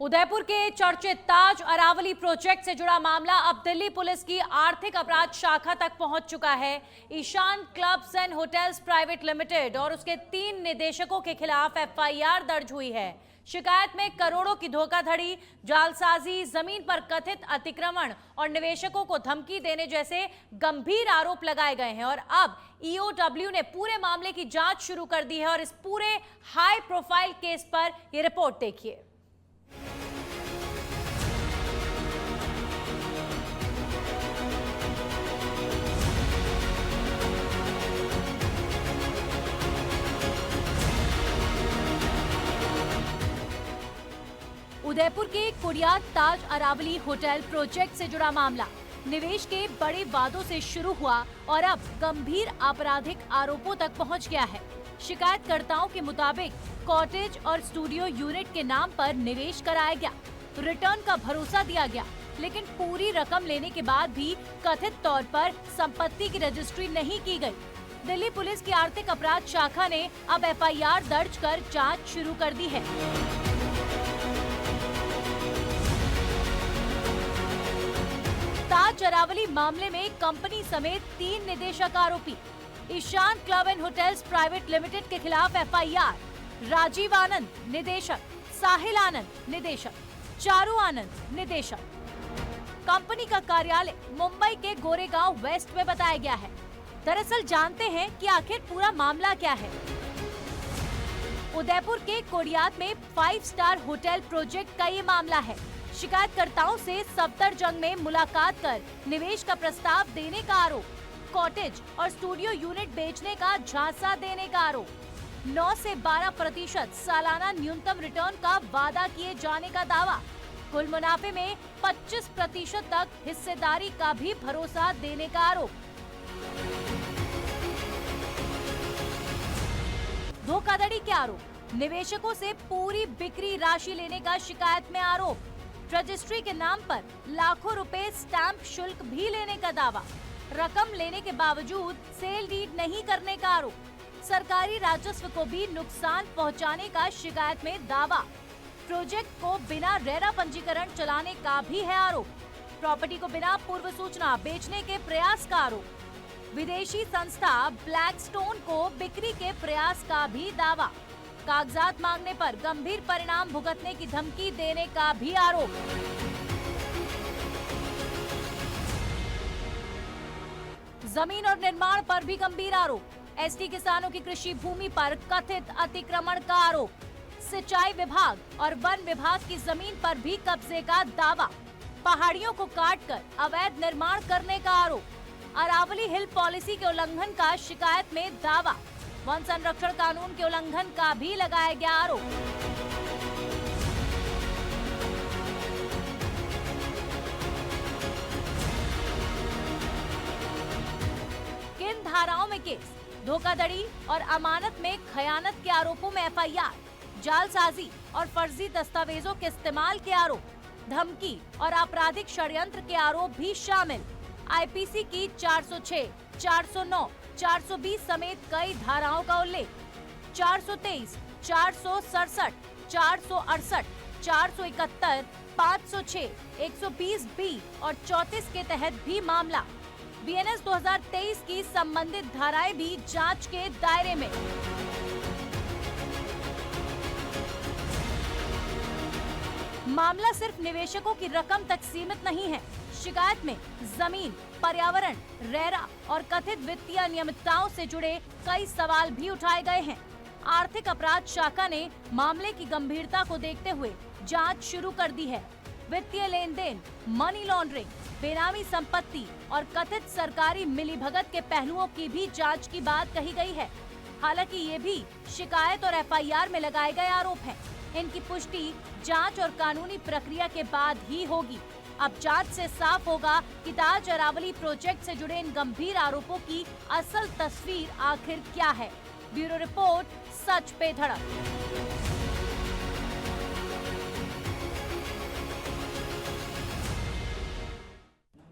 उदयपुर के चर्चित ताज अरावली प्रोजेक्ट से जुड़ा मामला अब दिल्ली पुलिस की आर्थिक अपराध शाखा तक पहुंच चुका है। Ishan clubs and hotels private limited और उसके 3 निदेशकों के खिलाफ एफआईआर दर्ज हुई है। शिकायत में करोड़ों की धोखाधड़ी, जालसाजी, जमीन पर कथित अतिक्रमण और निवेशकों को धमकी देने जैसे गंभीर आरोप लगाए गए हैं। और अब ईओडब्ल्यू ने पूरे मामले की जांच शुरू कर दी है और इस पूरे हाई प्रोफाइल केस पर यह रिपोर्ट देखिए। उदयपुर के कोडियात ताज अरावली होटल प्रोजेक्ट से जुड़ा मामला निवेश के बड़े वादों से शुरू हुआ और अब गंभीर आपराधिक आरोपों तक पहुंच गया है। शिकायतकर्ताओं के मुताबिक कॉटेज और स्टूडियो यूनिट के नाम पर निवेश कराया गया, रिटर्न का भरोसा दिया गया, लेकिन पूरी रकम लेने के बाद भी कथित तौर पर संपत्ति की रजिस्ट्री नहीं की गई। दिल्ली पुलिस की आर्थिक अपराध शाखा ने अब एफआईआर दर्ज कर जाँच शुरू कर दी है। ताज अरावली मामले में कंपनी समेत 3 निदेशक आरोपी। Ishan club and hotels private limited के खिलाफ एफआईआर। राजीव आनंद निदेशक, साहिल आनंद निदेशक, चारू आनंद निदेशक। कंपनी का कार्यालय मुंबई के गोरेगांव वेस्ट में बताया गया है। दरअसल जानते हैं कि आखिर पूरा मामला क्या है। उदयपुर के कोडियात में 5 स्टार होटल प्रोजेक्ट का ये मामला है। शिकायतकर्ताओं से सफदरजंग में मुलाकात कर निवेश का प्रस्ताव देने का आरोप, कॉटेज और स्टूडियो यूनिट बेचने का झांसा देने का आरोप, 9 से 12% सालाना न्यूनतम रिटर्न का वादा किए जाने का दावा, कुल मुनाफे में 25% तक हिस्सेदारी का भी भरोसा देने का आरोप। धोखाधड़ी के आरोप, निवेशकों से पूरी बिक्री राशि लेने का शिकायत में आरोप, रजिस्ट्री के नाम पर लाखों रुपए स्टैंप शुल्क भी लेने का दावा, रकम लेने के बावजूद सेल डीड नहीं करने का आरोप, सरकारी राजस्व को भी नुकसान पहुंचाने का शिकायत में दावा, प्रोजेक्ट को बिना रेरा पंजीकरण चलाने का भी है आरोप, प्रॉपर्टी को बिना पूर्व सूचना बेचने के प्रयास का आरोप, विदेशी संस्था ब्लैकस्टोन को बिक्री के प्रयास का भी दावा, कागजात मांगने पर गंभीर परिणाम भुगतने की धमकी देने का भी आरोप। जमीन और निर्माण पर भी गंभीर आरोप। एसटी किसानों की कृषि भूमि पर कथित अतिक्रमण का आरोप, सिंचाई विभाग और वन विभाग की जमीन पर भी कब्जे का दावा, पहाड़ियों को काटकर अवैध निर्माण करने का आरोप, अरावली हिल पॉलिसी के उल्लंघन का शिकायत में दावा, वन संरक्षण कानून के उल्लंघन का भी लगाया गया आरोप। किन धाराओं में केस? धोखाधड़ी और अमानत में खयानत के आरोपों में एफआईआर, जालसाजी और फर्जी दस्तावेजों के इस्तेमाल के आरोप, धमकी और आपराधिक षड्यंत्र के आरोप भी शामिल। आईपीसी की 406, 409, 420 समेत कई धाराओं का उल्लेख। 423, 467, 468, 471, 506, 120 बी और 34 के तहत भी मामला। बीएनएस 2023 की संबंधित धाराएं भी जांच के दायरे में। मामला सिर्फ निवेशकों की रकम तक सीमित नहीं है। शिकायत में जमीन, पर्यावरण, रेरा और कथित वित्तीय अनियमितताओं से जुड़े कई सवाल भी उठाए गए हैं। आर्थिक अपराध शाखा ने मामले की गंभीरता को देखते हुए जांच शुरू कर दी है। वित्तीय लेन देन, मनी लॉन्ड्रिंग, बेनामी संपत्ति और कथित सरकारी मिलीभगत के पहलुओं की भी जांच की बात कही गई है। हालांकि ये भी शिकायत और एफआईआर में लगाए गए आरोप हैं। इनकी पुष्टि जांच और कानूनी प्रक्रिया के बाद ही होगी। अब जांच से साफ होगा कि ताज अरावली प्रोजेक्ट से जुड़े इन गंभीर आरोपों की असल तस्वीर आखिर क्या है। ब्यूरो रिपोर्ट, सच पे धड़क।